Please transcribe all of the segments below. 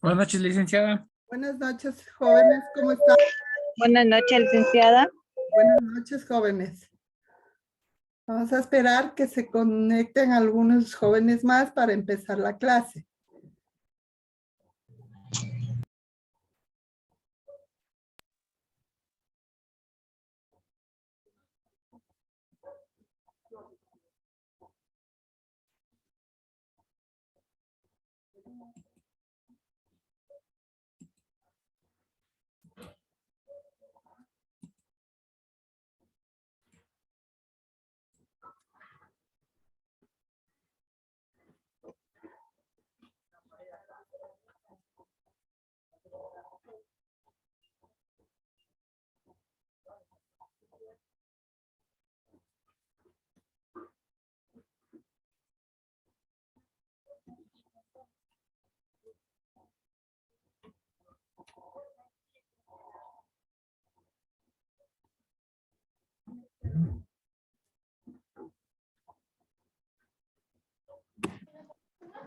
Buenas noches, licenciada. Buenas noches, jóvenes. ¿Cómo están? Buenas noches, licenciada. Buenas noches, jóvenes. Vamos a esperar que se conecten algunos jóvenes más para empezar la clase.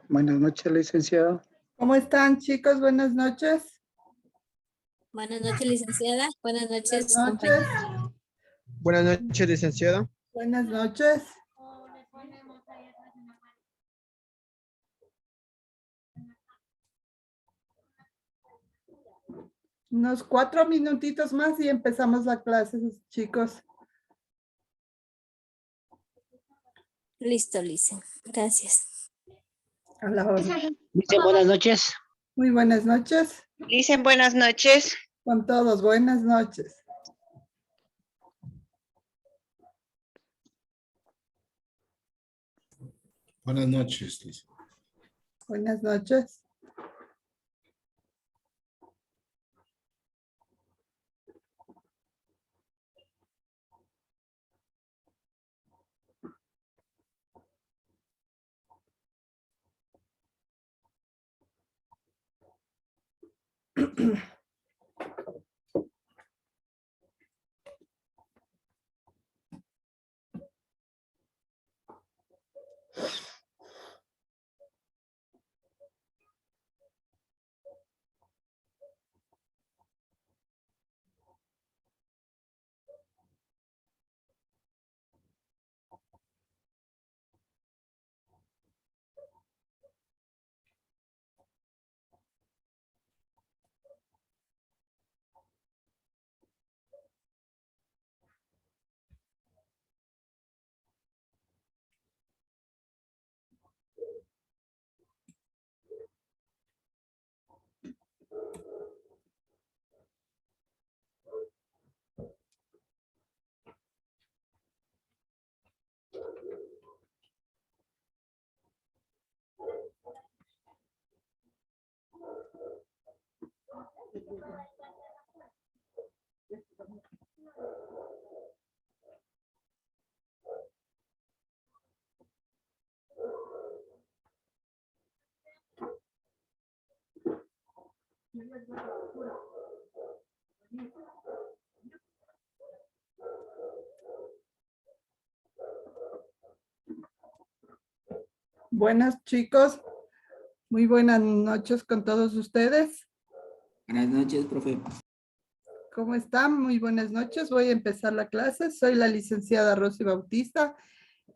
Buenas noches, licenciado. ¿Cómo están, chicos? Buenas noches. Buenas noches, licenciada. Buenas noches, Buenas noches. compañeros. Buenas noches, licenciada. Buenas noches. Unos 4 minutitos más y empezamos la clase, chicos. Listo, Lice. Gracias. A la hora. Dice buenas noches. Muy buenas noches. Dicen buenas noches. Con todos, buenas noches. Buenas noches, Liz. Buenas noches. Buenas, chicos. Muy buenas noches con todos ustedes. Buenas noches, profe. ¿Cómo están? Muy buenas noches. Voy a empezar la clase. Soy la licenciada Rosy Bautista,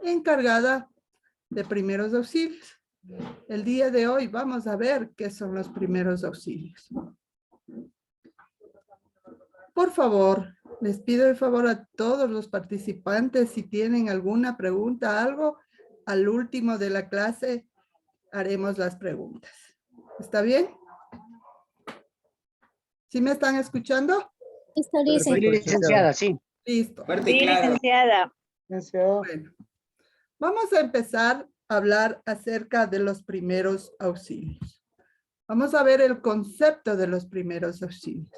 encargada de primeros auxilios. El día de hoy vamos a ver qué son los primeros auxilios. Por favor, les pido el favor a todos los participantes, si tienen alguna pregunta, algo, al último de la clase haremos las preguntas. ¿Está bien? ¿Sí me están escuchando? Listo, Lice. Sí, licenciada, sí. Listo. Fuerte y Sí, claro. licenciada. Licenciado. Bueno, vamos a empezar a hablar acerca de los primeros auxilios. Vamos a ver el concepto de los primeros auxilios.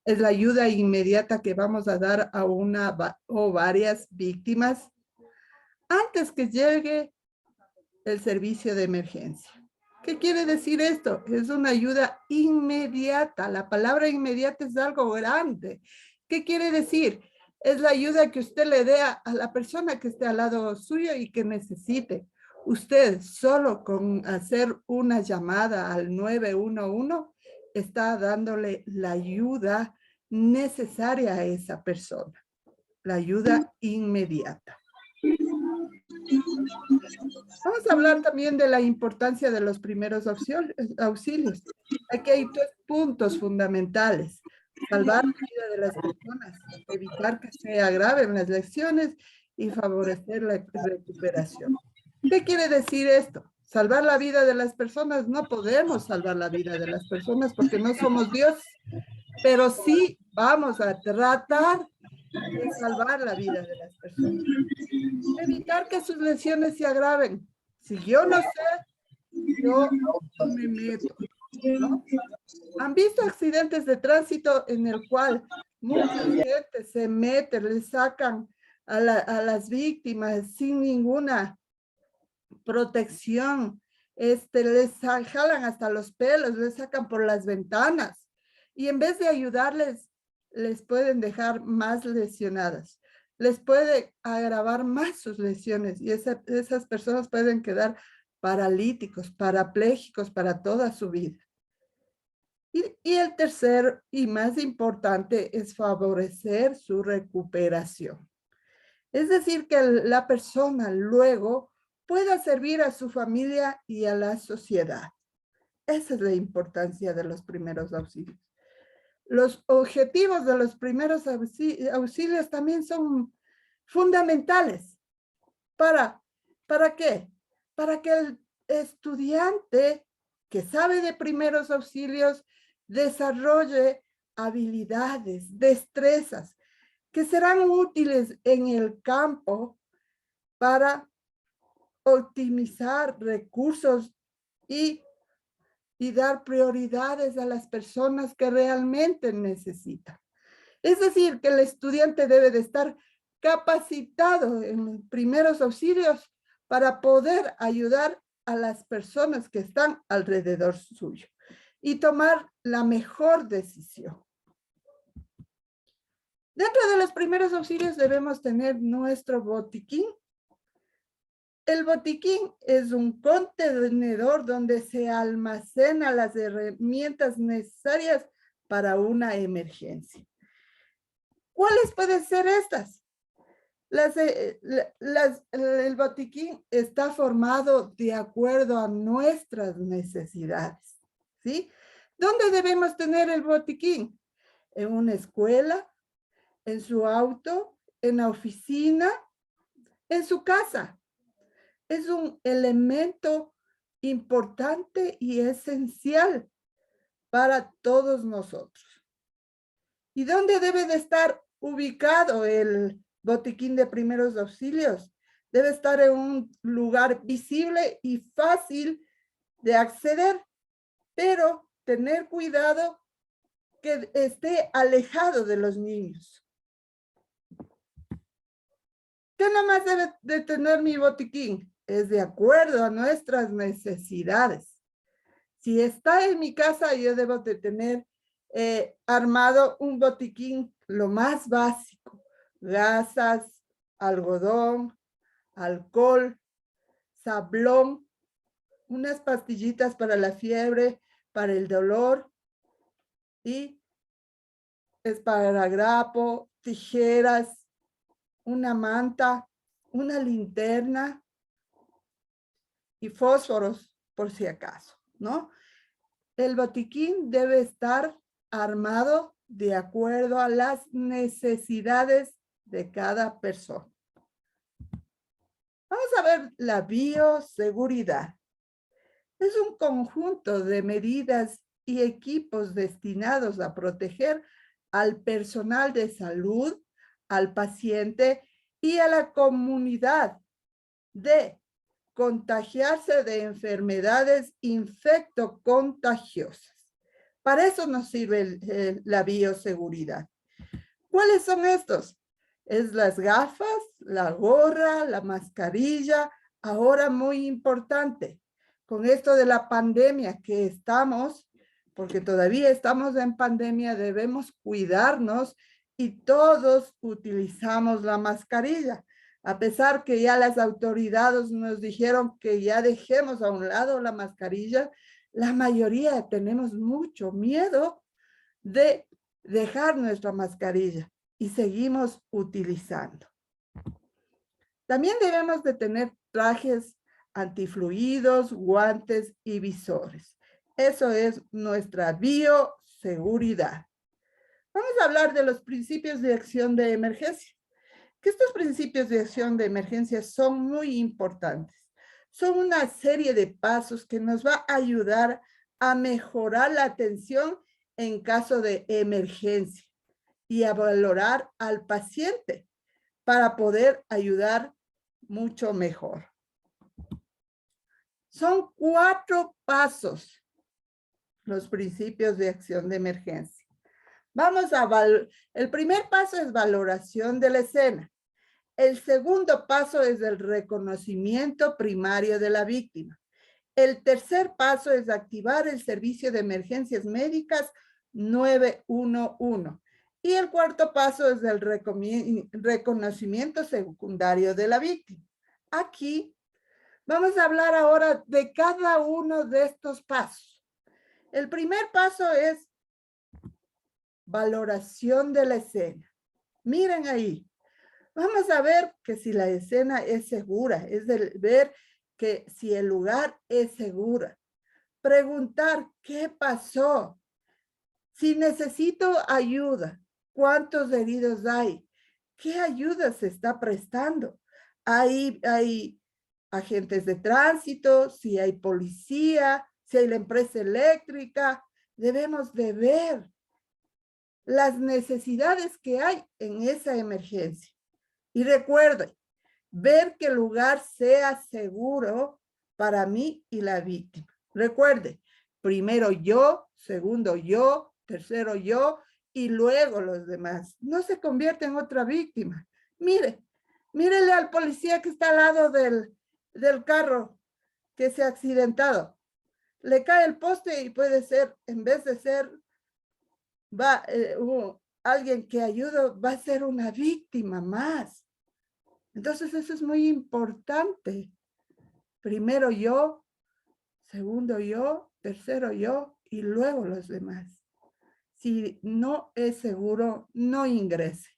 Es la ayuda inmediata que vamos a dar a una o varias víctimas antes que llegue el servicio de emergencia. ¿Qué quiere decir esto? Es una ayuda inmediata. La palabra inmediata es algo grande. ¿Qué quiere decir? Es la ayuda que usted le dé a la persona que esté al lado suyo y que necesite. Usted solo con hacer una llamada al 911 está dándole la ayuda necesaria a esa persona, la ayuda inmediata. Vamos a hablar también de la importancia de los primeros auxilios. Aquí hay 2 puntos fundamentales: salvar la vida de las personas, evitar que se agraven las lesiones y favorecer la recuperación. ¿Qué quiere decir esto? Salvar la vida de las personas. No podemos salvar la vida de las personas porque no somos Dios, pero sí vamos a tratar de salvar la vida de las personas. Evitar que sus lesiones se agraven. Si yo no sé, yo no me meto, ¿no? ¿Han visto accidentes de tránsito en el cual mucha gente se mete, le sacan a las víctimas sin ninguna protección? Les jalan hasta los pelos, les sacan por las ventanas y en vez de ayudarles, les pueden dejar más lesionadas. Les puede agravar más sus lesiones y esas personas pueden quedar paralíticos, parapléjicos para toda su vida. Y el tercer y más importante es favorecer su recuperación. Es decir, que la persona luego pueda servir a su familia y a la sociedad. Esa es la importancia de los primeros auxilios. Los objetivos de los primeros auxilios también son fundamentales. ¿Para qué? Para que el estudiante que sabe de primeros auxilios desarrolle habilidades, destrezas, que serán útiles en el campo para optimizar recursos y dar prioridades a las personas que realmente necesitan. Es decir, que el estudiante debe de estar capacitado en primeros auxilios para poder ayudar a las personas que están alrededor suyo y tomar la mejor decisión. Dentro de los primeros auxilios debemos tener nuestro botiquín. El botiquín es un contenedor donde se almacenan las herramientas necesarias para una emergencia. ¿Cuáles pueden ser estas? El botiquín está formado de acuerdo a nuestras necesidades, ¿sí? ¿Dónde debemos tener el botiquín? En una escuela, en su auto, en la oficina, en su casa. Es un elemento importante y esencial para todos nosotros. ¿Y dónde debe de estar ubicado el botiquín de primeros auxilios? Debe estar en un lugar visible y fácil de acceder, pero tener cuidado que esté alejado de los niños. ¿Qué nomás debe de tener mi botiquín? Es de acuerdo a nuestras necesidades. Si está en mi casa, yo debo de tener armado un botiquín lo más básico: gasas, algodón, alcohol, sablón, unas pastillitas para la fiebre, para el dolor y esparadrapo, tijeras, una manta, una linterna y fósforos por si acaso, ¿no? El botiquín debe estar armado de acuerdo a las necesidades de cada persona. Vamos a ver la bioseguridad. Es un conjunto de medidas y equipos destinados a proteger al personal de salud, al paciente y a la comunidad de contagiarse de enfermedades infectocontagiosas. Para eso nos sirve la bioseguridad. ¿Cuáles son estos? Es las gafas, la gorra, la mascarilla. Ahora muy importante, con esto de la pandemia que estamos, porque todavía estamos en pandemia, debemos cuidarnos y todos utilizamos la mascarilla. A pesar que ya las autoridades nos dijeron que ya dejemos a un lado la mascarilla, La mayoría tenemos mucho miedo de dejar nuestra mascarilla y seguimos utilizando. También debemos de tener trajes antifluidos, guantes y visores. Eso es nuestra bioseguridad. Vamos a hablar de los principios de acción de emergencia. Que estos principios de acción de emergencia son muy importantes. Son una serie de pasos que nos va a ayudar a mejorar la atención en caso de emergencia y a valorar al paciente para poder ayudar mucho mejor. Son 4 pasos los principios de acción de emergencia. El primer paso es valoración de la escena. El segundo paso es el reconocimiento primario de la víctima. El tercer paso es activar el servicio de emergencias médicas 911. Y el cuarto paso es el reconocimiento secundario de la víctima. Aquí vamos a hablar ahora de cada uno de estos pasos. El primer paso es valoración de la escena. Miren ahí. Vamos a ver que si la escena es segura, es ver que si el lugar es seguro. Preguntar qué pasó. Si necesito ayuda, ¿cuántos heridos hay? ¿Qué ayuda se está prestando? Hay agentes de tránsito, si hay policía, si hay la empresa eléctrica. Debemos de ver las necesidades que hay en esa emergencia. Y recuerden, ver que el lugar sea seguro para mí y la víctima. Recuerde, primero yo, segundo yo, tercero yo y luego los demás. No se convierte en otra víctima. Mírele al policía que está al lado del carro que se ha accidentado. Le cae el poste y puede ser, en vez de ser alguien que ayuda, va a ser una víctima más. Entonces eso es muy importante. Primero yo, segundo yo, tercero yo y luego los demás. Si no es seguro, no ingrese.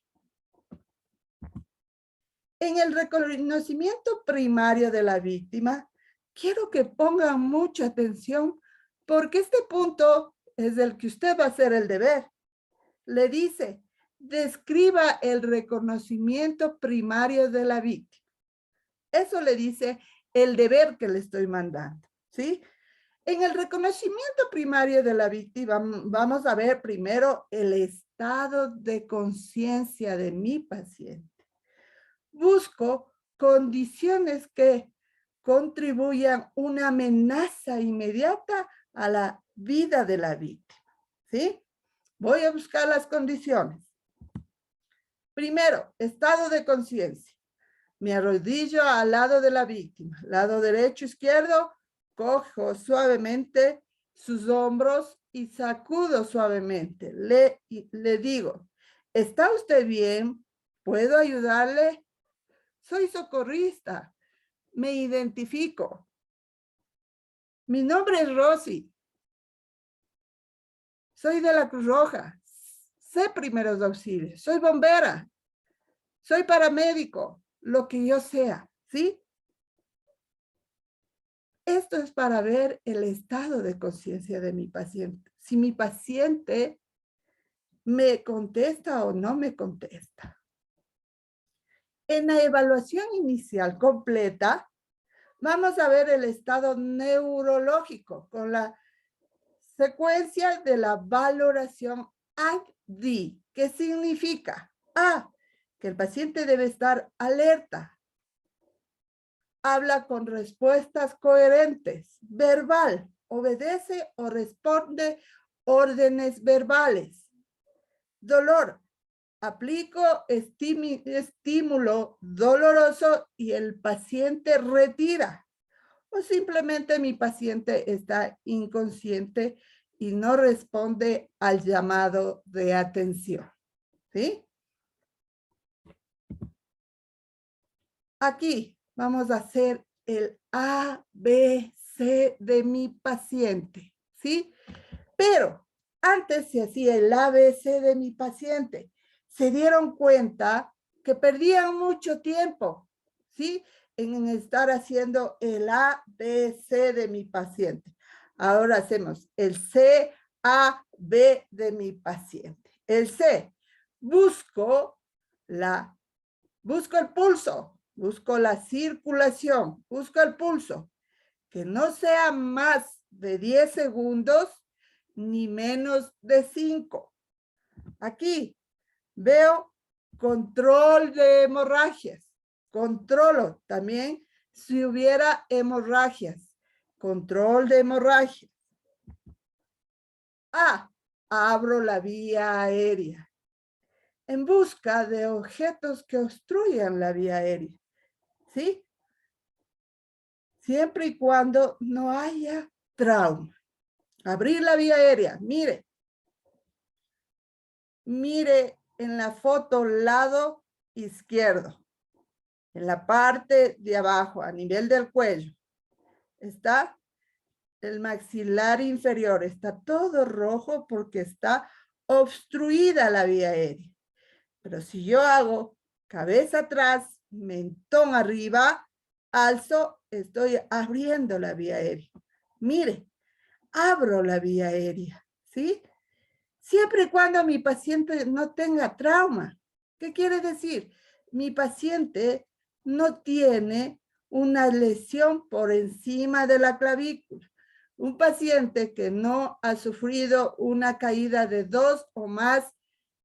En el reconocimiento primario de la víctima, quiero que pongan mucha atención porque este punto es el que usted va a hacer el deber. Le dice, describa el reconocimiento primario de la víctima. Eso le dice el deber que le estoy mandando, ¿sí? En el reconocimiento primario de la víctima, vamos a ver primero el estado de conciencia de mi paciente. Busco condiciones que contribuyan una amenaza inmediata a la vida de la víctima, ¿sí? Voy a buscar las condiciones. Primero, estado de conciencia. Me arrodillo al lado de la víctima. Lado derecho, izquierdo, cojo suavemente sus hombros y sacudo suavemente. Le digo, ¿está usted bien? ¿Puedo ayudarle? Soy socorrista. Me identifico. Mi nombre es Rosy. Soy de la Cruz Roja. Sé primeros auxilios. Soy bombera. Soy paramédico. Lo que yo sea, ¿sí? Esto es para ver el estado de conciencia de mi paciente. Si mi paciente me contesta o no me contesta. En la evaluación inicial completa, vamos a ver el estado neurológico con la secuencia de la valoración AD, que significa A, que el paciente debe estar alerta, habla con respuestas coherentes, verbal, obedece o responde órdenes verbales. Dolor, aplico estímulo doloroso y el paciente retira. O simplemente mi paciente está inconsciente y no responde al llamado de atención, ¿sí? Aquí vamos a hacer el ABC ABC de mi paciente, ¿sí? Pero antes se hacía el ABC de mi paciente. Se dieron cuenta que perdían mucho tiempo, ¿sí? En estar haciendo el ABC de mi paciente. Ahora hacemos el CAB de mi paciente. El C, busco el pulso, busco la circulación, busco el pulso, que no sea más de 10 segundos ni menos de 5. Aquí veo control de hemorragias. Controlo también si hubiera hemorragias. Control de hemorragias. A, abro la vía aérea en busca de objetos que obstruyan la vía aérea. ¿Sí? Siempre y cuando no haya trauma. Abrir la vía aérea. Mire. Mire en la foto lado izquierdo. En la parte de abajo, a nivel del cuello. Está el maxilar inferior. Está todo rojo porque está obstruida la vía aérea. Pero si yo hago cabeza atrás, mentón arriba, alzo, estoy abriendo la vía aérea. Mire, abro la vía aérea, ¿sí? Siempre y cuando mi paciente no tenga trauma. ¿Qué quiere decir? Mi paciente no tiene una lesión por encima de la clavícula. Un paciente que no ha sufrido una caída de 2 o más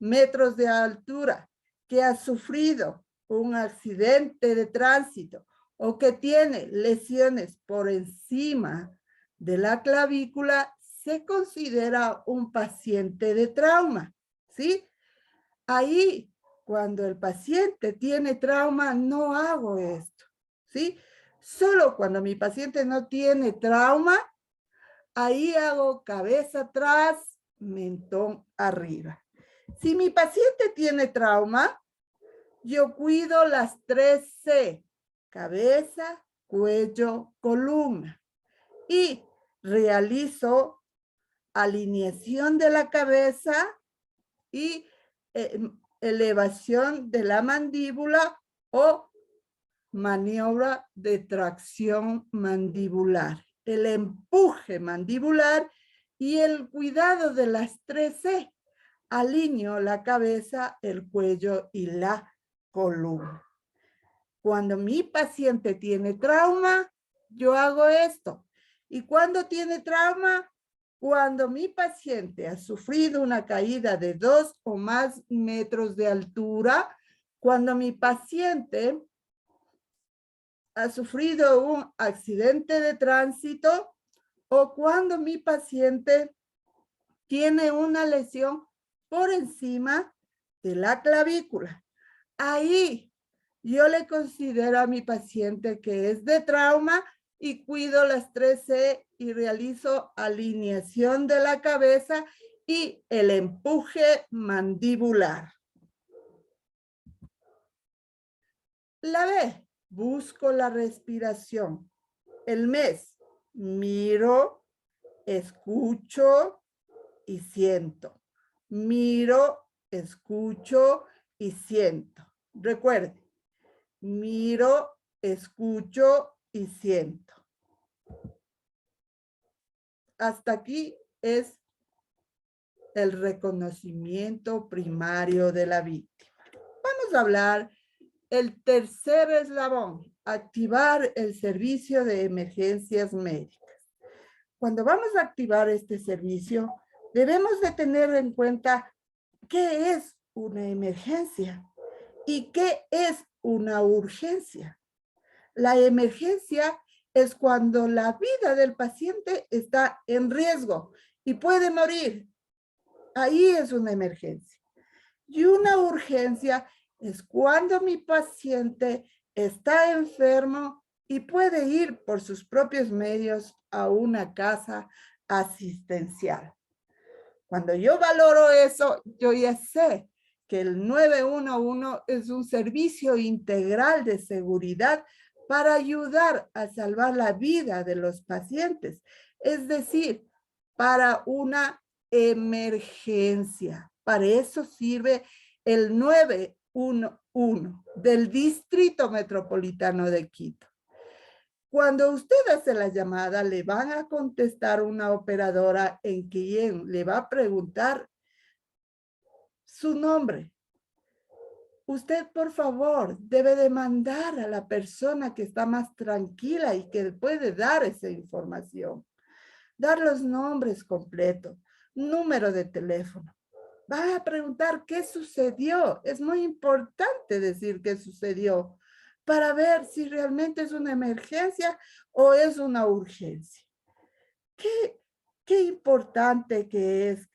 metros de altura, que ha sufrido un accidente de tránsito o que tiene lesiones por encima de la clavícula, se considera un paciente de trauma, ¿sí? Ahí, cuando el paciente tiene trauma, no hago esto, ¿sí? Solo cuando mi paciente no tiene trauma, ahí hago cabeza atrás, mentón arriba. Si mi paciente tiene trauma, yo cuido las 3 C, cabeza, cuello, columna, y realizo alineación de la cabeza y elevación de la mandíbula o maniobra de tracción mandibular, el empuje mandibular y el cuidado de las 3 C. Alineo la cabeza, el cuello y la columna. Cuando mi paciente tiene trauma, yo hago esto. ¿Y cuando tiene trauma? Cuando mi paciente ha sufrido una caída de 2 o más metros de altura, cuando mi paciente ha sufrido un accidente de tránsito o cuando mi paciente tiene una lesión por encima de la clavícula. Ahí yo le considero a mi paciente que es de trauma y cuido las 3 C y realizo alineación de la cabeza y el empuje mandibular. La B, busco la respiración. El mes, miro, escucho y siento. Miro, escucho y siento. Recuerde, miro, escucho y siento. Hasta aquí es el reconocimiento primario de la víctima. Vamos a hablar el tercer eslabón, activar el servicio de emergencias médicas. Cuando vamos a activar este servicio, debemos de tener en cuenta qué es una emergencia y qué es una urgencia. La emergencia es cuando la vida del paciente está en riesgo y puede morir. Ahí es una emergencia. Y una urgencia es cuando mi paciente está enfermo y puede ir por sus propios medios a una casa asistencial. Cuando yo valoro eso, yo ya sé que el 911 es un servicio integral de seguridad para ayudar a salvar la vida de los pacientes, es decir, para una emergencia. Para eso sirve el 911 del Distrito Metropolitano de Quito. Cuando usted hace la llamada, le van a contestar una operadora en quien le va a preguntar su nombre. Usted, por favor, debe demandar a la persona que está más tranquila y que puede dar esa información. Dar los nombres completos, número de teléfono. Va a preguntar qué sucedió. Es muy importante decir qué sucedió para ver si realmente es una emergencia o es una urgencia. Qué importante que es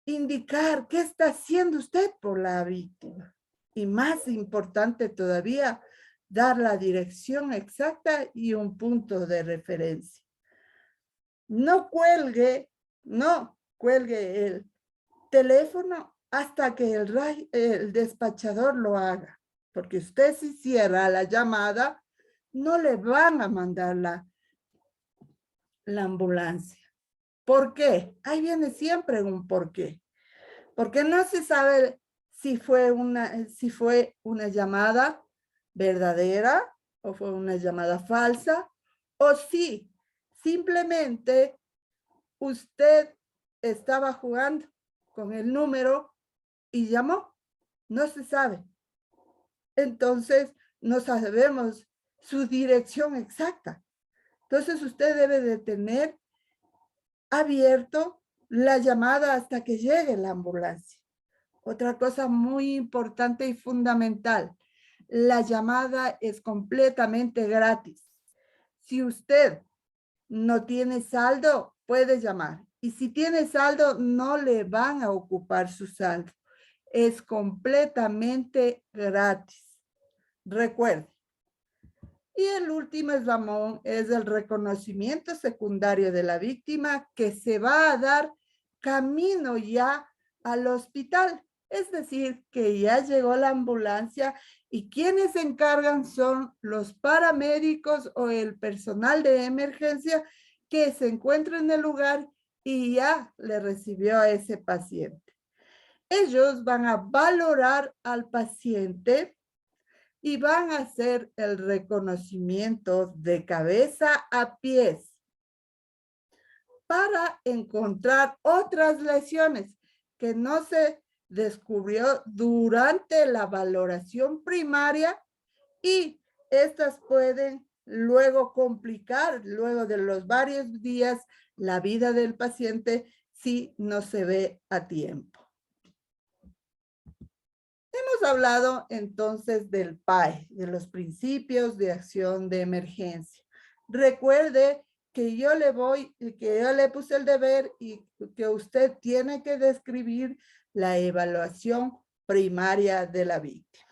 indicar qué está haciendo usted por la víctima. Y más importante todavía, dar la dirección exacta y un punto de referencia. No cuelgue el teléfono hasta que el despachador lo haga. Porque usted si cierra la llamada, no le van a mandar la ambulancia. ¿Por qué? Ahí viene siempre un por qué. Porque no se sabe si fue una llamada verdadera o fue una llamada falsa, o si simplemente usted estaba jugando con el número y llamó. No se sabe. Entonces, no sabemos su dirección exacta. Entonces, usted debe de tener abierto la llamada hasta que llegue la ambulancia. Otra cosa muy importante y fundamental, la llamada es completamente gratis. Si usted no tiene saldo, puede llamar. Y si tiene saldo, no le van a ocupar su saldo. Es completamente gratis. Recuerde. Y el último eslabón es el reconocimiento secundario de la víctima que se va a dar camino ya al hospital. Es decir, que ya llegó la ambulancia y quienes se encargan son los paramédicos o el personal de emergencia que se encuentra en el lugar y ya le recibió a ese paciente. Ellos van a valorar al paciente y van a hacer el reconocimiento de cabeza a pies para encontrar otras lesiones que no se descubrió durante la valoración primaria y estas pueden luego complicar, luego de los varios días, la vida del paciente si no se ve a tiempo. Hemos hablado entonces del PAE, de los principios de acción de emergencia. Recuerde que yo le puse el deber y que usted tiene que describir la evaluación primaria de la víctima.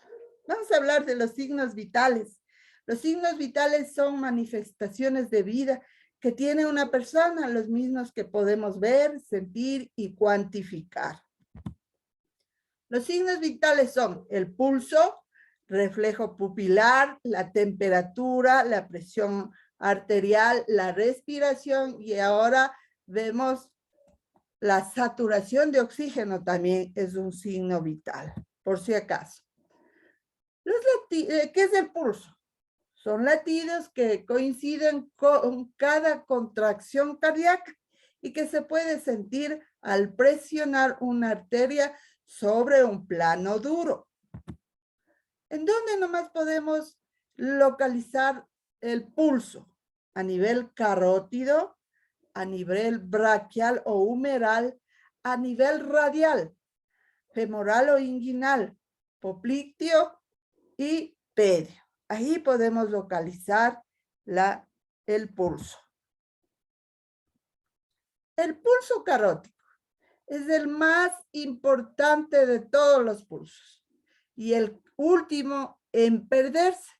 Vamos a hablar de los signos vitales. Los signos vitales son manifestaciones de vida que tiene una persona, los mismos que podemos ver, sentir y cuantificar. Los signos vitales son el pulso, reflejo pupilar, la temperatura, la presión arterial, la respiración y ahora vemos la saturación de oxígeno también es un signo vital, por si acaso. ¿Qué es el pulso? Son latidos que coinciden con cada contracción cardíaca y que se puede sentir al presionar una arteria sobre un plano duro. ¿En dónde nomás podemos localizar el pulso? A nivel carótido, a nivel braquial o humeral, a nivel radial, femoral o inguinal, popliteo y pedio. Ahí podemos localizar el pulso. El pulso carótico es el más importante de todos los pulsos y el último en perderse.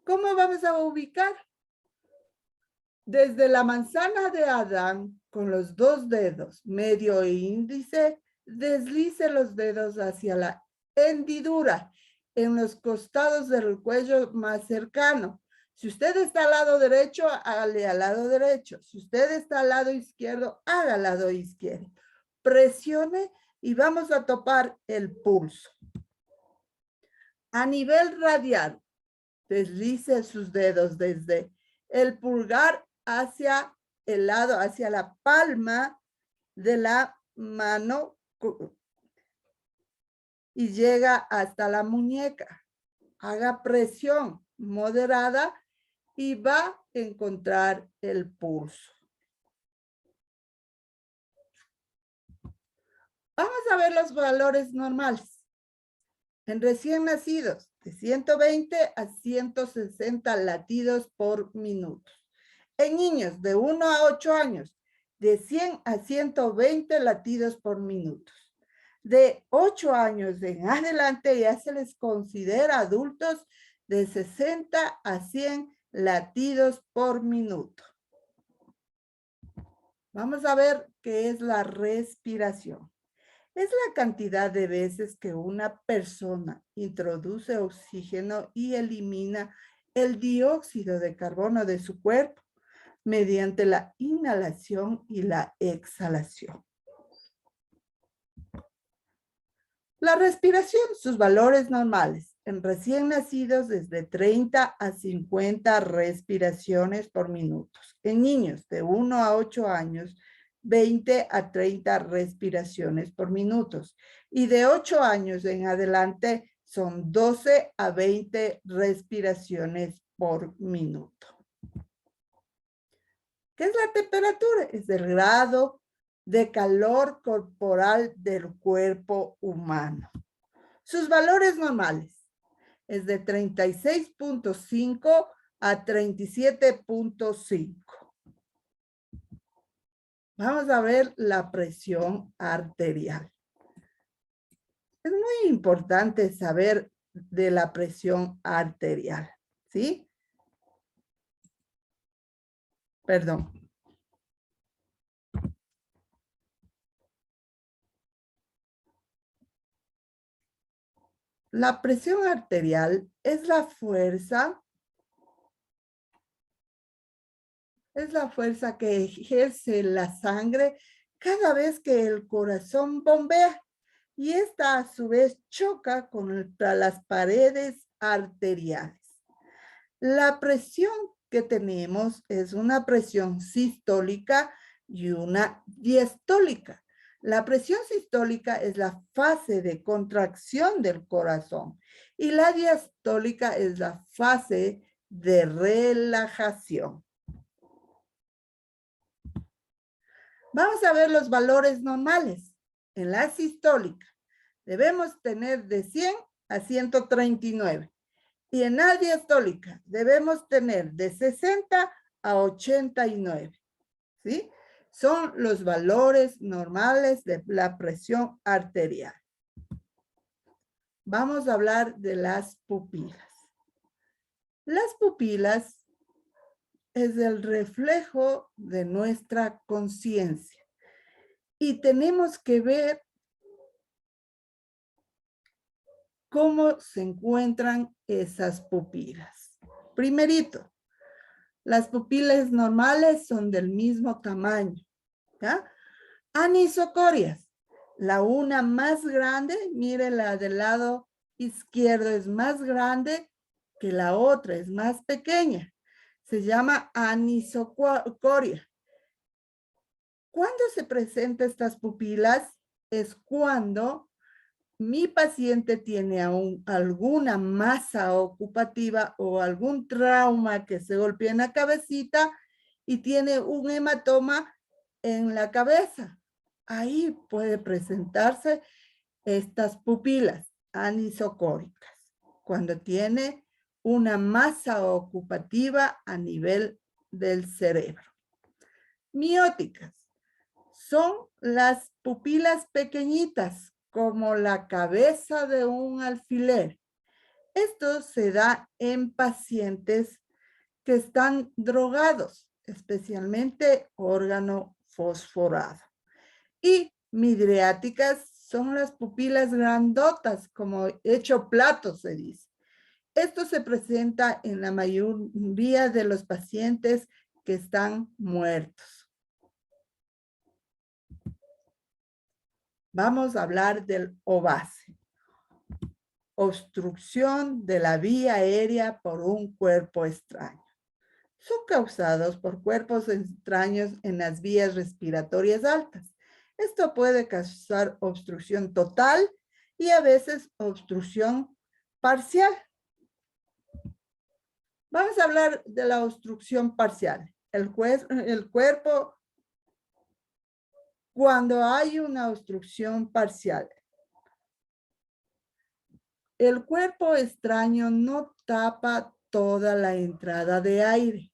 ¿Cómo vamos a ubicar? Desde la manzana de Adán, con los dos dedos, medio e índice, deslice los dedos hacia la hendidura. en los costados del cuello más cercano. Si usted está al lado derecho, hágale al lado derecho. Si usted está al lado izquierdo, haga al lado izquierdo. Presione y vamos a topar el pulso. A nivel radial, deslice sus dedos desde el pulgar hacia el lado, hacia la palma de la mano y llega hasta la muñeca. Haga presión moderada y va a encontrar el pulso. Vamos a ver los valores normales. En recién nacidos, de 120 a 160 latidos por minuto. En niños de 1 a 8 años, de 100 a 120 latidos por minuto. De 8 años en adelante ya se les considera adultos de 60 a 100 latidos por minuto. Vamos a ver qué es la respiración. Es la cantidad de veces que una persona introduce oxígeno y elimina el dióxido de carbono de su cuerpo mediante la inhalación y la exhalación. La respiración, sus valores normales. En recién nacidos, desde 30 a 50 respiraciones por minuto. En niños de 1 a 8 años, 20 a 30 respiraciones por minuto. Y de 8 años en adelante, son 12 a 20 respiraciones por minuto. ¿Qué es la temperatura? Es el grado de calor corporal del cuerpo humano. Sus valores normales es de 36.5 a 37.5. Vamos a ver la presión arterial. Es muy importante saber de la presión arterial, ¿sí? Perdón. La presión arterial es la fuerza que ejerce la sangre cada vez que el corazón bombea y esta a su vez choca contra las paredes arteriales. La presión que tenemos es una presión sistólica y una diastólica. La presión sistólica es la fase de contracción del corazón y la diastólica es la fase de relajación. Vamos a ver los valores normales. En la sistólica debemos tener de 100 a 139 y en la diastólica debemos tener de 60 a 89. ¿Sí? Son los valores normales de la presión arterial. Vamos a hablar de las pupilas. Las pupilas es el reflejo de nuestra conciencia y tenemos que ver cómo se encuentran esas pupilas. Primerito, las pupilas normales son del mismo tamaño, ¿ya? Anisocorias, la una más grande, mire la del lado izquierdo es más grande que la otra, es más pequeña. Se llama anisocoria. ¿Cuándo se presentan estas pupilas? Es cuando mi paciente tiene alguna masa ocupativa o algún trauma que se golpea en la cabecita y tiene un hematoma en la cabeza. Ahí puede presentarse estas pupilas anisocóricas, cuando tiene una masa ocupativa a nivel del cerebro. Mióticas son las pupilas pequeñitas, como la cabeza de un alfiler. Esto se da en pacientes que están drogados, especialmente órgano fosforado. Y midriáticas son las pupilas grandotas, como hecho plato se dice. Esto se presenta en la mayoría de los pacientes que están muertos. Vamos a hablar del OVASE. Obstrucción de la vía aérea por un cuerpo extraño. Son causados por cuerpos extraños en las vías respiratorias altas. Esto puede causar obstrucción total y a veces obstrucción parcial. Vamos a hablar de la obstrucción parcial. El cuerpo, cuando hay una obstrucción parcial, el cuerpo extraño no tapa toda la entrada de aire,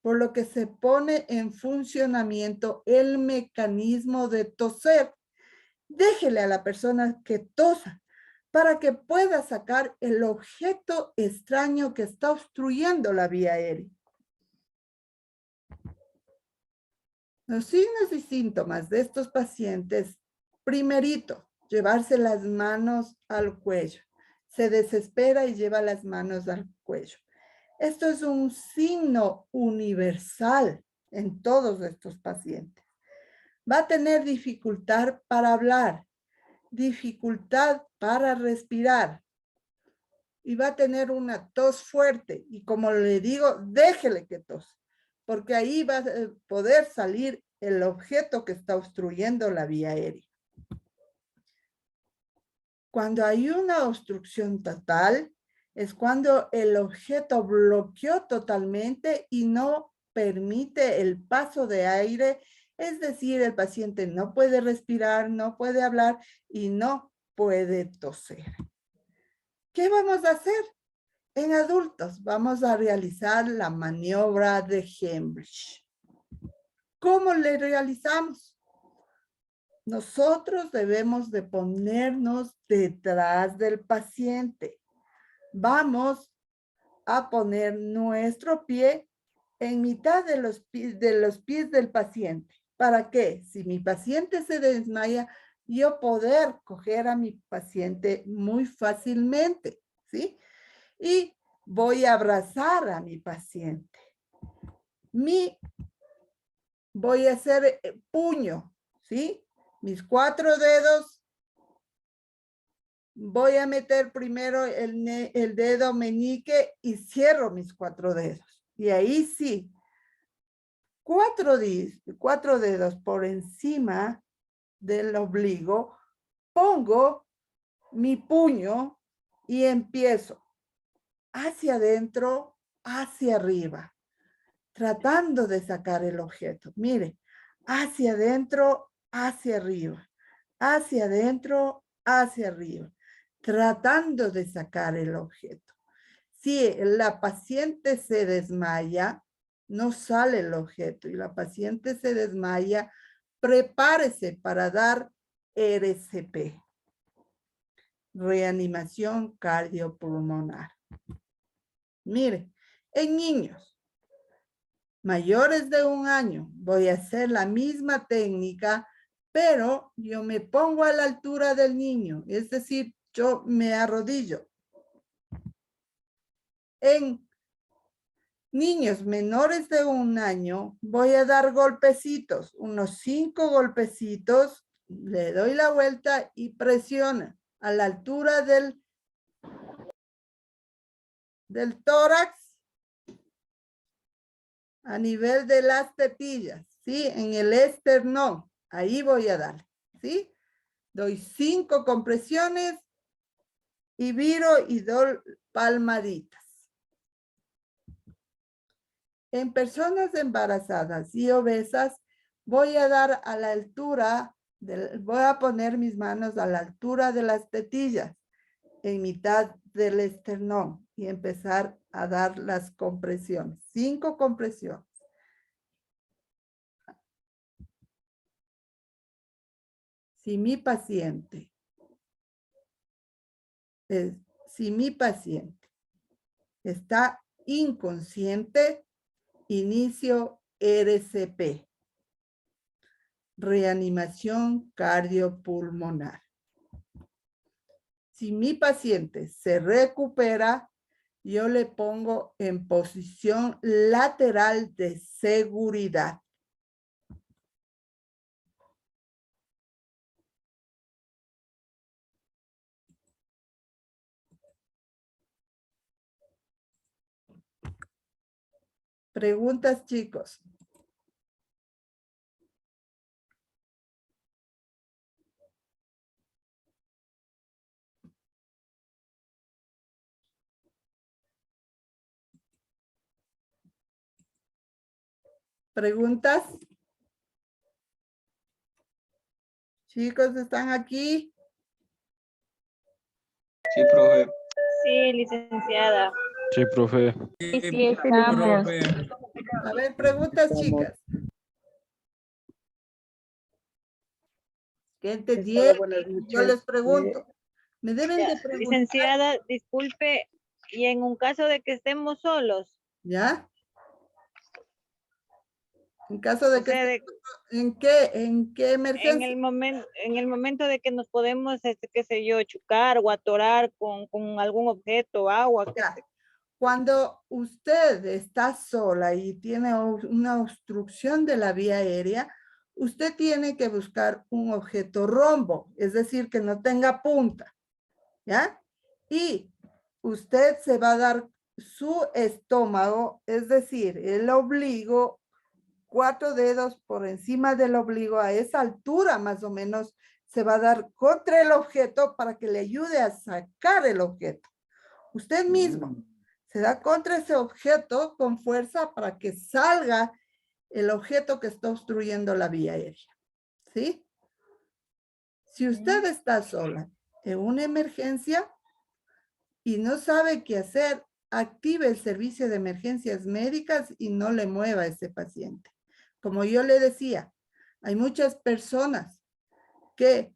por lo que se pone en funcionamiento el mecanismo de toser. Déjele a la persona que tosa para que pueda sacar el objeto extraño que está obstruyendo la vía aérea. Los signos y síntomas de estos pacientes: primerito, llevarse las manos al cuello. Se desespera y lleva las manos al cuello. Esto es un signo universal en todos estos pacientes. Va a tener dificultad para hablar, dificultad para respirar y va a tener una tos fuerte. Y como le digo, déjele que tos, porque ahí va a poder salir el objeto que está obstruyendo la vía aérea. Cuando hay una obstrucción total, es cuando el objeto bloqueó totalmente y no permite el paso de aire, es decir, el paciente no puede respirar, no puede hablar y no puede toser. ¿Qué vamos a hacer? En adultos vamos a realizar la maniobra de Hemrich. ¿Cómo le realizamos? Nosotros debemos de ponernos detrás del paciente. Vamos a poner nuestro pie en mitad de los pies del paciente. ¿Para qué? Si mi paciente se desmaya, yo poder coger a mi paciente muy fácilmente, ¿sí? Y voy a abrazar a mi paciente. Voy a hacer puño, ¿sí? Mis 4 dedos, voy a meter primero el dedo meñique y cierro mis 4 dedos. Y ahí sí, 4 dedos por encima del ombligo, pongo mi puño y empiezo hacia adentro, hacia arriba, tratando de sacar el objeto. Mire, hacia adentro, hacia arriba, hacia adentro, hacia arriba, tratando de sacar el objeto. Si la paciente se desmaya, no sale el objeto y la paciente se desmaya, prepárese para dar RCP, reanimación cardiopulmonar. Mire, en niños mayores de 1 año voy a hacer la misma técnica, pero yo me pongo a la altura del niño, es decir, yo me arrodillo. En niños menores de 1 año voy a dar golpecitos, unos 5 golpecitos, le doy la vuelta y presiono a la altura del tórax, a nivel de las tetillas, ¿sí? En el esternón, ahí voy a dar, ¿sí? Doy 5 compresiones y viro y doy palmaditas. En personas embarazadas y obesas, voy a dar a la altura, voy a poner mis manos a la altura de las tetillas, en mitad del esternón y empezar a dar las compresiones. 5 compresiones. Si mi paciente está inconsciente, inicio RCP, reanimación cardiopulmonar. Si mi paciente se recupera, yo le pongo en posición lateral de seguridad. Preguntas, chicos. ¿Preguntas? Chicos, ¿están aquí? Sí, profe. Sí, licenciada. Sí, profe. Sí, estamos. Profe. A ver, preguntas, chicas. ¿Qué entendieron? Buenas Yo noches. les pregunto. Me deben de preguntar. Licenciada, disculpe, y en un caso de que estemos solos, ¿Ya? En caso de o que... sea, ¿En qué emergencia? en el momento de que nos podemos, qué sé yo, chocar o atorar con algún objeto, agua, Ya. Cuando usted está sola y tiene una obstrucción de la vía aérea, usted tiene que buscar un objeto rombo, es decir, que no tenga punta, ¿ya? Y usted se va a dar su estómago, es decir, el obligo, 4 dedos por encima del obligo, a esa altura más o menos, se va a dar contra el objeto para que le ayude a sacar el objeto. Usted mismo se da contra ese objeto con fuerza para que salga el objeto que está obstruyendo la vía aérea. ¿Sí? Si usted está sola en una emergencia y no sabe qué hacer, active el servicio de emergencias médicas y no le mueva a ese paciente. Como yo le decía, hay muchas personas que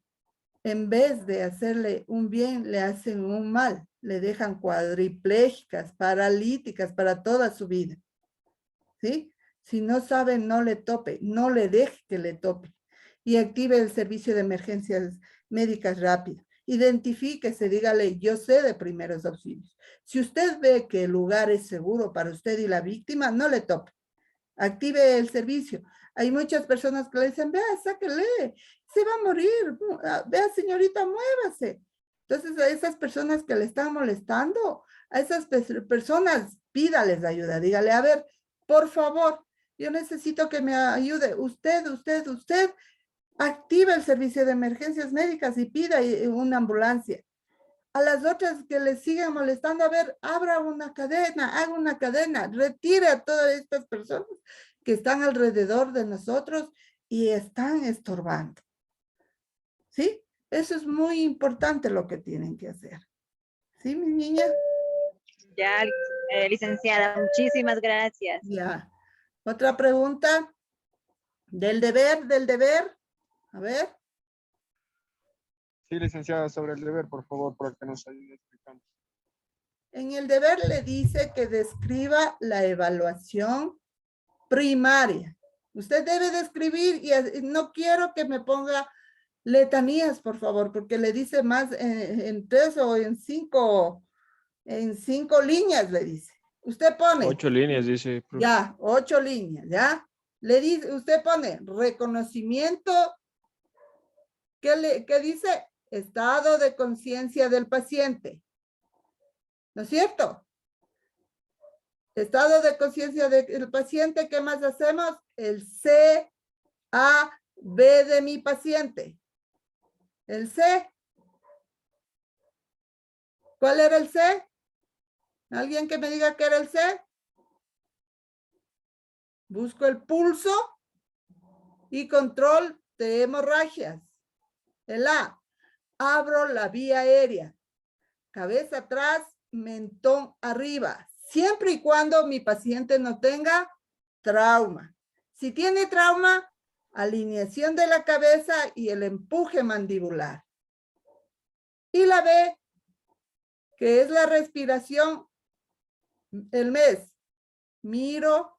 en vez de hacerle un bien, le hacen un mal. Le dejan cuadriplégicas, paralíticas para toda su vida. ¿Sí? Si no sabe, no le tope, no le deje que le tope. Y active el servicio de emergencias médicas rápido. Identifíquese, dígale, yo sé de primeros auxilios. Si usted ve que el lugar es seguro para usted y la víctima, no le tope. Active el servicio. Hay muchas personas que le dicen, vea, sáquele, se va a morir. Vea, señorita, muévase. Entonces, a esas personas que le están molestando, a esas personas, pídales ayuda. Dígale, a ver, por favor, yo necesito que me ayude. Usted, activa el servicio de emergencias médicas y pida una ambulancia. A las otras que le siguen molestando, a ver, abra una cadena, haga una cadena, retire a todas estas personas que están alrededor de nosotros y están estorbando. ¿Sí? Eso es muy importante lo que tienen que hacer. ¿Sí, mi niña? ya, licenciada, muchísimas gracias. Ya. Otra pregunta. Del deber. A ver. Sí, licenciada, sobre el deber, por favor, para que nos ayude explicando. En el deber le dice que describa la evaluación primaria. Usted debe describir y no quiero que me ponga letanías, por favor, porque le dice más en 3 o en 5 líneas le dice. Usted pone. 8 líneas, dice. Profe. Ya, 8 líneas, ¿ya? Le dice, usted pone reconocimiento. ¿Qué dice? Estado de conciencia del paciente. ¿No es cierto? Estado de conciencia del paciente, ¿qué más hacemos? El C, A, B de mi paciente. El C. ¿Cuál era el C? ¿Alguien que me diga qué era el C? Busco el pulso y control de hemorragias. El A. Abro la vía aérea. Cabeza atrás, mentón arriba. Siempre y cuando mi paciente no tenga trauma. Si tiene trauma, alineación de la cabeza y el empuje mandibular. Y la B, que es la respiración, el mes. Miro.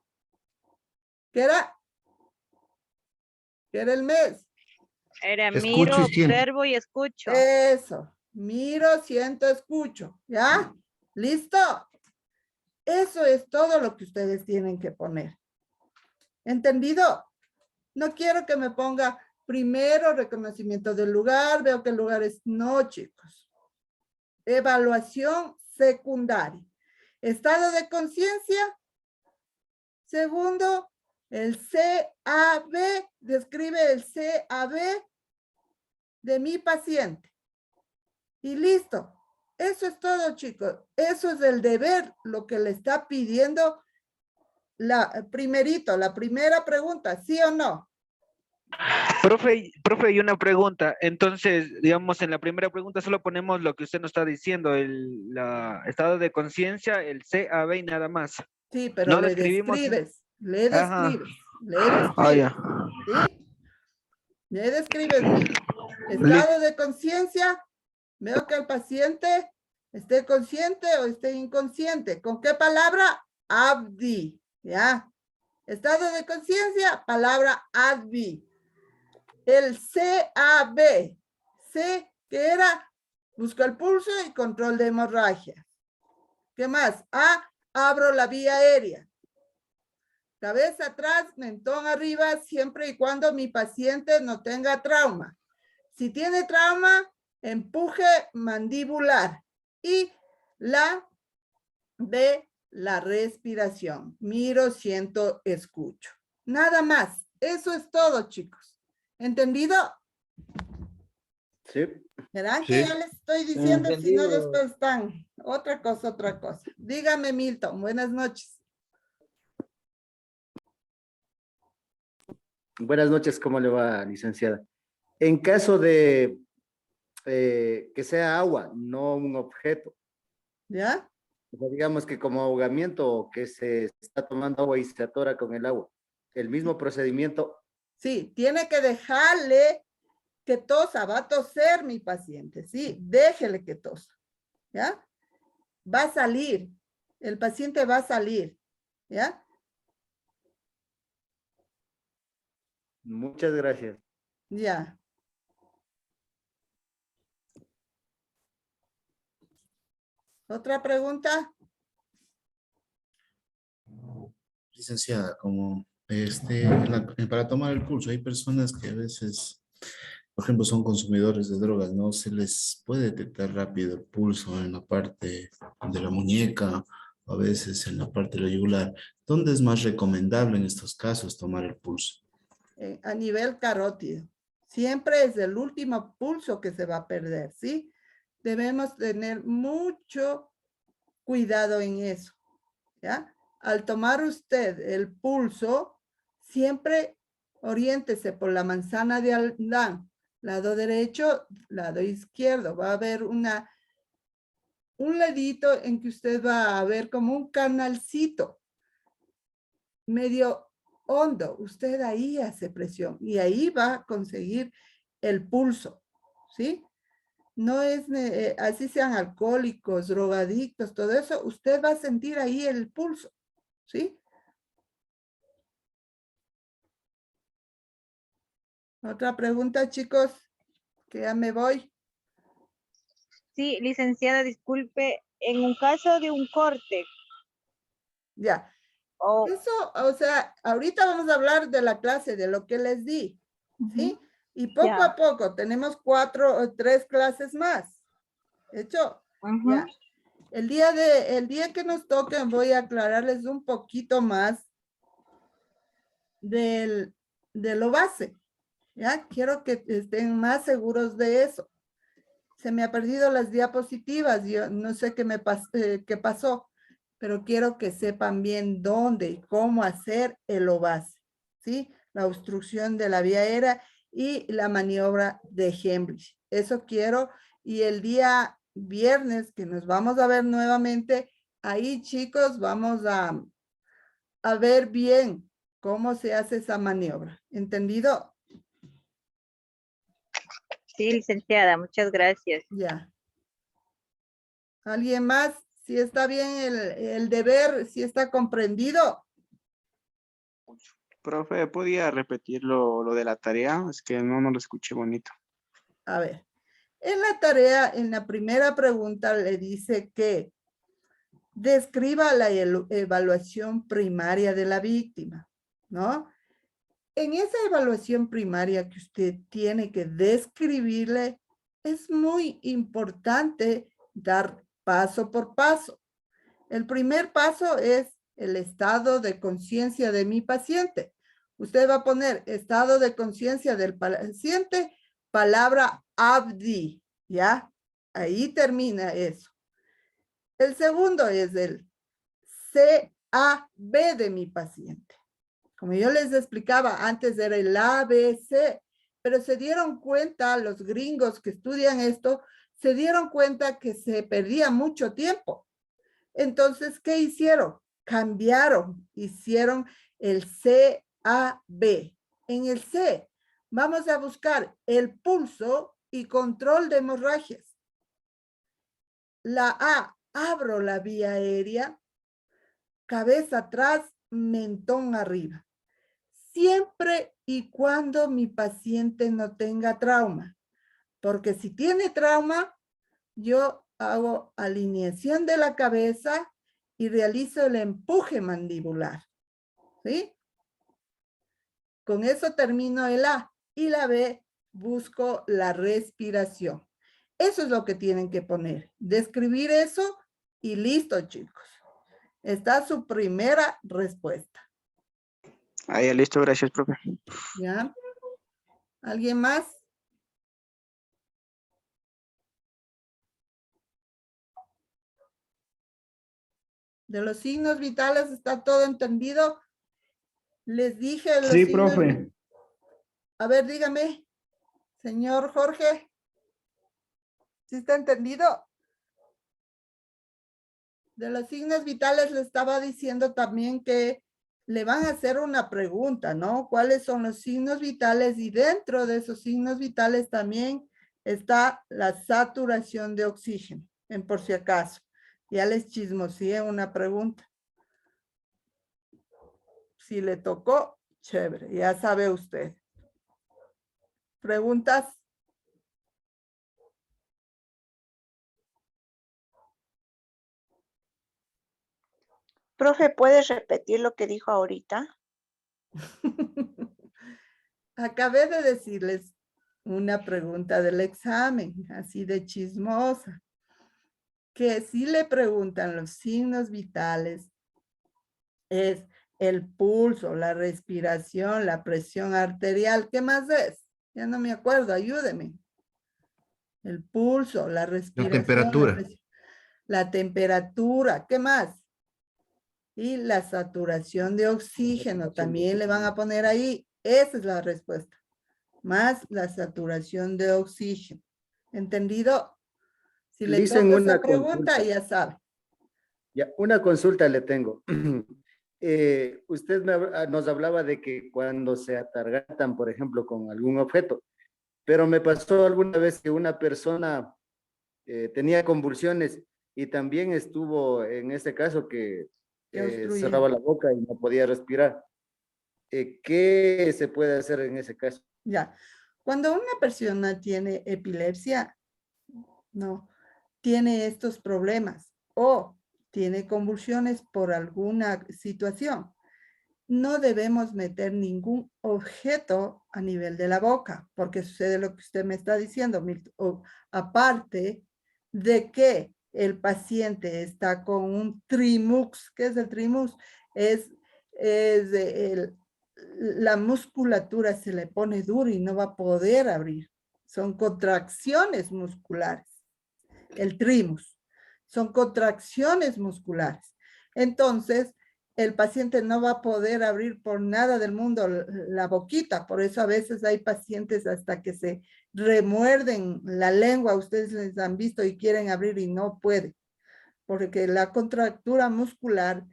¿Qué era? ¿Qué era el mes? Era Escucho miro, y siento. observo y escucho. Eso. Miro, siento, escucho. ¿Ya? ¿Listo? Eso es todo lo que ustedes tienen que poner. ¿Entendido? No quiero que me ponga primero reconocimiento del lugar. Veo que el lugar es... No, chicos. Evaluación secundaria. Estado de conciencia. Segundo, el CAB. Describe el CAB de mi paciente. Y listo. Eso es todo, chicos. Eso es el deber, lo que le está pidiendo la primera pregunta, ¿sí o no? Profe, y una pregunta. Entonces, digamos, en la primera pregunta solo ponemos lo que usted nos está diciendo, el estado de conciencia, el CAB y nada más. Sí, pero No le describimos. describes, le Ajá. describes, le describes. Ah, ya. ¿Sí? Le describes, mira. Estado de conciencia, veo que el paciente esté consciente o esté inconsciente. ¿Con qué palabra? Abdi, ¿ya? Estado de conciencia, palabra abdi. El CAB, C, que era, busco el pulso y control de hemorragia. ¿Qué más? A, abro la vía aérea. Cabeza atrás, mentón arriba, siempre y cuando mi paciente no tenga trauma. Si tiene trauma, empuje mandibular. Y la B, la respiración. Miro, siento, escucho. Nada más. Eso es todo, chicos. ¿Entendido? Sí. ¿Verán Sí. que ya les estoy diciendo? Si no, Entendido. después están. Otra cosa. Dígame, Milton. Buenas noches. Buenas noches, ¿cómo le va, licenciada? En caso de que sea agua, no un objeto, ¿Ya? o sea, digamos que como ahogamiento o que se está tomando agua y se atora con el agua, el mismo procedimiento. Sí, tiene que dejarle que tosa. Va a toser mi paciente. Sí, déjele que tosa. ¿Ya? Va a salir. El paciente va a salir. ¿Ya? Muchas gracias. Ya. ¿Otra pregunta? Licenciada, como para tomar el pulso, hay personas que a veces, por ejemplo, son consumidores de drogas, ¿no? Se les puede detectar rápido el pulso en la parte de la muñeca, o a veces en la parte de la yugular. ¿Dónde es más recomendable en estos casos tomar el pulso? A nivel carótido. Siempre es el último pulso que se va a perder, ¿sí? Debemos tener mucho cuidado en eso, ¿ya? Al tomar usted el pulso, siempre oriéntese por la manzana de Adán, lado derecho, lado izquierdo. Va a haber un ladito en que usted va a ver como un canalcito medio hondo. Usted ahí hace presión y ahí va a conseguir el pulso, ¿sí? No es, así sean alcohólicos, drogadictos, todo eso, usted va a sentir ahí el pulso, ¿sí? Otra pregunta, chicos, que ya me voy. Sí, licenciada, disculpe, en un caso de un corte, Ya. o Eso, o sea, ahorita vamos a hablar de la clase, de lo que les di, ¿sí? Y poco ya. a poco tenemos 3 clases más. ¿Hecho? Ya. El día que nos toque voy a aclararles un poquito más de lo base. ¿Ya? Quiero que estén más seguros de eso. Se me ha perdido las diapositivas. Yo no sé qué pasó, pero quiero que sepan bien dónde y cómo hacer el base. ¿Sí? La obstrucción de la vía aérea y la maniobra de Hemlich. Eso quiero. Y el día viernes que nos vamos a ver nuevamente, ahí, chicos, vamos a ver bien cómo se hace esa maniobra. ¿Entendido? Sí, licenciada, muchas gracias. Ya. ¿Alguien más? Si está bien el deber, si está comprendido. Profe, ¿podía repetir lo de la tarea? Es que no lo escuché bonito. A ver. En la tarea, en la primera pregunta le dice que describa la evaluación primaria de la víctima, ¿no? En esa evaluación primaria que usted tiene que describirle, es muy importante dar paso por paso. El primer paso es el estado de conciencia de mi paciente. Usted va a poner estado de conciencia del paciente, palabra abdi, ¿ya? Ahí termina eso. El segundo es el CAB de mi paciente. Como yo les explicaba, antes era el ABC, pero se dieron cuenta, los gringos que estudian esto, se dieron cuenta que se perdía mucho tiempo. Entonces, ¿qué hicieron? Cambiaron, hicieron el CAB. En el C, vamos a buscar el pulso y control de hemorragias. La A, abro la vía aérea, cabeza atrás, mentón arriba. Siempre y cuando mi paciente no tenga trauma. Porque si tiene trauma, yo hago alineación de la cabeza y realizo el empuje mandibular. ¿Sí? Con eso termino el A. Y la B, busco la respiración. Eso es lo que tienen que poner. Describir eso y listo, chicos. Está su primera respuesta. Ahí, listo, gracias, profe. ¿Ya? ¿Alguien más? De los signos vitales, ¿está todo entendido? Les dije los Sí, signos. profe. A ver, dígame, señor Jorge. ¿Sí está entendido? De los signos vitales le estaba diciendo también que le van a hacer una pregunta, ¿no? ¿Cuáles son los signos vitales? Y dentro de esos signos vitales también está la saturación de oxígeno, en por si acaso. Ya les chismoseé una pregunta. Si le tocó, chévere, ya sabe usted. ¿Preguntas? Profe, ¿puedes repetir lo que dijo ahorita? Acabé de decirles una pregunta del examen, así de chismosa, que si le preguntan los signos vitales, es el pulso, la respiración, la presión arterial. ¿Qué más es? Ya no me acuerdo, ayúdeme. El pulso, la respiración. La temperatura. La temperatura, ¿qué más? Y la saturación de oxígeno, también le van a poner ahí. Esa es la respuesta. Más la saturación de oxígeno. ¿Entendido? Si le Dicen toca una esa pregunta, consulta. ya sabe. Ya, una consulta le tengo. Usted nos hablaba de que cuando se atargatan, por ejemplo, con algún objeto, pero me pasó alguna vez que una persona tenía convulsiones y también estuvo en ese caso que cerraba la boca y no podía respirar. ¿Qué se puede hacer en ese caso? Ya. Cuando una persona tiene epilepsia, no, tiene estos problemas o tiene convulsiones por alguna situación, no debemos meter ningún objeto a nivel de la boca, porque sucede lo que usted me está diciendo, aparte de que el paciente está con un trimux. ¿Qué es el trimux? La musculatura se le pone dura y no va a poder abrir. Son contracciones musculares. El trimux. Son contracciones musculares. Entonces, el paciente no va a poder abrir por nada del mundo la boquita. Por eso a veces hay pacientes hasta que se remuerden la lengua. Ustedes les han visto y quieren abrir y no pueden. Porque la contractura muscular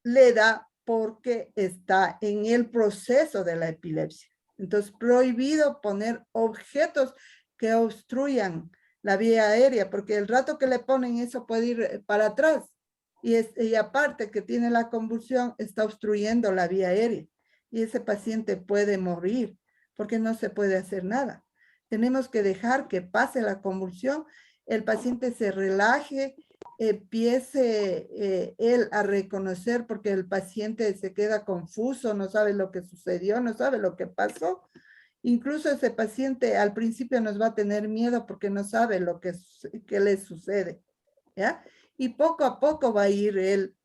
le da porque está en el proceso de la epilepsia. Entonces, prohibido poner objetos que obstruyan la vía aérea, porque el rato que le ponen eso puede ir para atrás. Y aparte que tiene la convulsión, está obstruyendo la vía aérea. Y ese paciente puede morir porque no se puede hacer nada. Tenemos que dejar que pase la convulsión, el paciente se relaje, empiece él a reconocer, porque el paciente se queda confuso, no sabe lo que sucedió, no sabe lo que pasó. Incluso ese paciente al principio nos va a tener miedo porque no sabe lo que le sucede, ¿ya? Y poco a poco va a ir él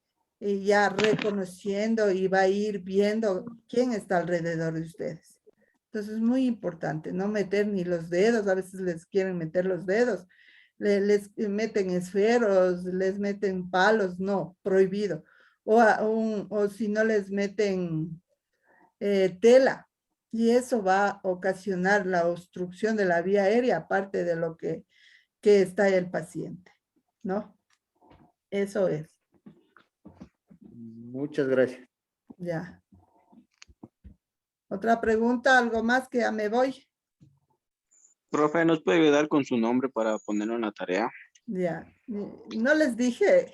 ya reconociendo y va a ir viendo quién está alrededor de ustedes. Entonces es muy importante no meter ni los dedos, a veces les quieren meter los dedos, les meten esferos, les meten palos, no, prohibido. O si no les meten tela, y eso va a ocasionar la obstrucción de la vía aérea, aparte de lo que está el paciente, ¿no? Eso es. Muchas gracias. Ya. ¿Otra pregunta? ¿Algo más que ya me voy? Profe, ¿nos puede ayudar con su nombre para ponerlo en la tarea? Ya. No les dije.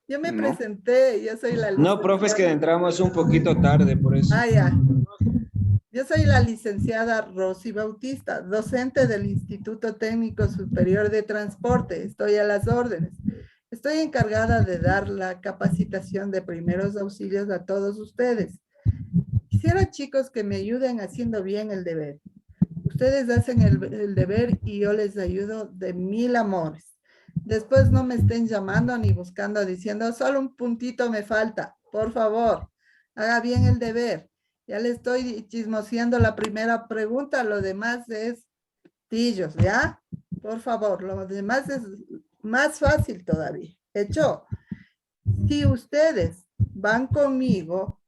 Yo me No. presenté, yo soy la No, profe, es que licenciada. entramos un poquito tarde, por eso. Ah, ya. Yo soy la licenciada Rosy Bautista, docente del Instituto Técnico Superior de Transporte. Estoy a las órdenes. Estoy encargada de dar la capacitación de primeros auxilios a todos ustedes. Quisiera, chicos, que me ayuden haciendo bien el deber. Ustedes hacen el deber y yo les ayudo de 1000 amores. Después no me estén llamando ni buscando diciendo, solo un puntito me falta. Por favor, haga bien el deber. Ya le estoy chismoseando la primera pregunta, lo demás es tillos, ¿ya? Por favor, lo demás es más fácil todavía. Hecho, si ustedes van conmigo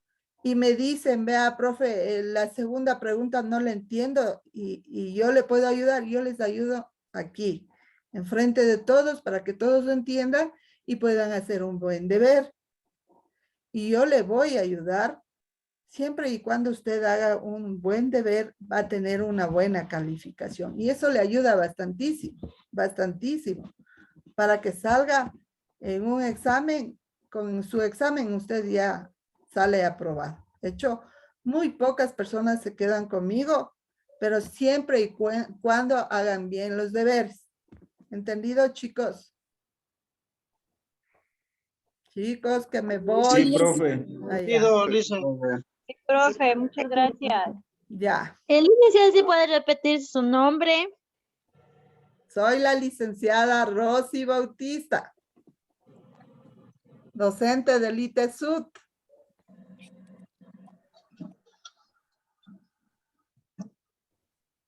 y me dicen, vea, profe, la segunda pregunta no la entiendo y yo le puedo ayudar, yo les ayudo aquí, enfrente de todos, para que todos lo entiendan y puedan hacer un buen deber. Y yo le voy a ayudar. Siempre y cuando usted haga un buen deber, va a tener una buena calificación. Y eso le ayuda bastantísimo, bastantísimo. Para que salga en un examen, con su examen usted ya sale aprobado. De hecho, muy pocas personas se quedan conmigo, pero siempre y cuando hagan bien los deberes. ¿Entendido, chicos? Chicos, que me voy. Sí, profe. Sí, profe, muchas gracias. Ya. El licenciado, ¿sí puede repetir su nombre? Soy la licenciada Rosy Bautista, docente del ITESUT.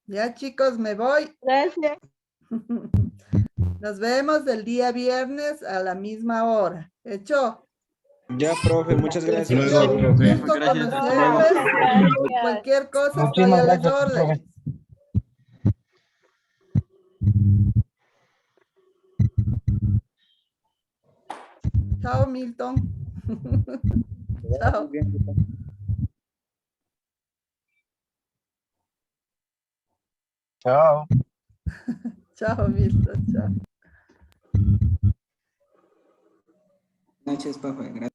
Ya, chicos, me voy. Gracias. Nos vemos el día viernes a la misma hora. ¿Hecho? Ya, profe, muchas gracias. Hasta luego, profe. Gusto Gracias. conocerles. Gracias. Cualquier cosa estoy a las órdenes. Chao, Milton. Chao. Chao. Chao, Milton. Chao. Buenas noches, profe. Gracias.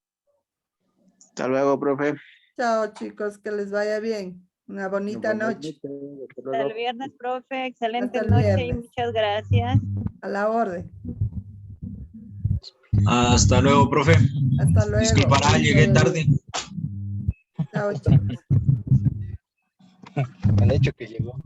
Hasta luego, profe. Chao, chicos, que les vaya bien. Una bonita noche. Hasta el viernes, profe. Excelente Hasta el noche y viernes. muchas gracias. A la orden. Hasta luego, profe. Hasta luego. Disculpará, llegué tarde. Chao, chicos. El hecho que llegó.